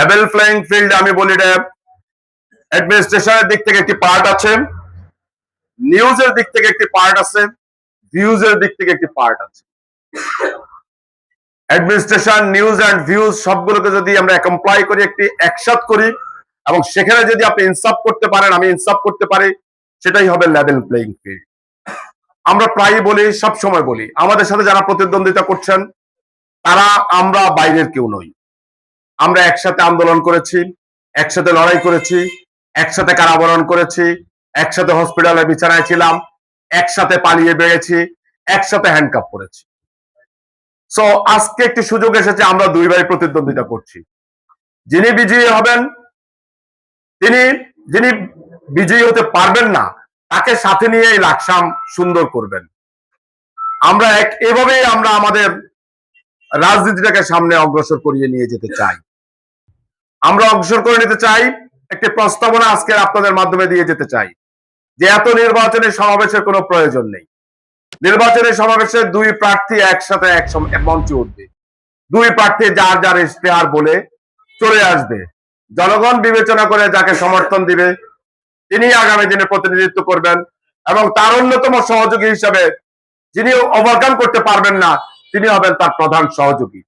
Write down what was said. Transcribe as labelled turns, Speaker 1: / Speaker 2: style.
Speaker 1: Level playing field আমি বলি এটা অ্যাডমিনিস্ট্রেশনের দিক থেকে একটি পার্ট আছে, নিউজের দিক থেকে একটি পার্ট আছে, ভিউজের দিক থেকে একটি পার্ট আছে। অ্যাডমিনিস্ট্রেশন, নিউজ অ্যান্ড ভিউজ সবগুলোকে যদি আমরা কমপ্লাই করি, একটি একসাথ করি এবং সেখানে যদি আপনি ইনসাফ করতে পারেন, আমি ইনসাফ করতে পারি, সেটাই হবে লেভেল প্লেইং ফিল্ড। আমরা প্রায়ই বলি, সব সময় বলি, আমাদের সাথে যারা প্রতিদ্বন্দ্বিতা করছেন তারা আমরা বাইরের কেউ নই। আমরা একসাথে আন্দোলন করেছি, একসাথে লড়াই করেছি, একসাথে কারাবরণ করেছি, একসাথে হসপিটালে বিছানায় ছিলাম, একসাথে পালিয়ে বেড়েছি, একসাথে হ্যান্ডকাপ করেছি। সো আজকে একটি সুযোগ এসেছে, আমরা দুই ভাই প্রতিদ্বন্দ্বিতা করছি। যিনি বিজয়ী হবেন, যিনি বিজয়ী হতে পারবেন না, তাকে সাথে নিয়ে এই লাকসাম সুন্দর করবেন। আমরা এভাবেই আমরা আমাদের রাজনীতিটাকে সামনে অগ্রসর করিয়ে নিয়ে যেতে চাই। আমরা অগ্রসর করে নিতে চাই, একটি প্রস্তাবনা আজকে আপনাদের মাধ্যমে দিয়ে যেতে চাই যে এত নির্বাচনী সমাবেশের কোনো প্রয়োজন নেই। নির্বাচনী সমাবেশে দুই প্রার্থী একসাথে এক মঞ্চে উঠবে, দুই প্রার্থী যার যার ইশতেহার বলে চলে আসবে, জনগণ বিবেচনা করে যাকে সমর্থন দিবে তিনি আগামী দিনে প্রতিনিধিত্ব করবেন এবং তার অন্যতম সহযোগী হিসাবে যিনি ওভারকাম করতে পারবেন না তিনি হবেন তার প্রধান সহযোগী।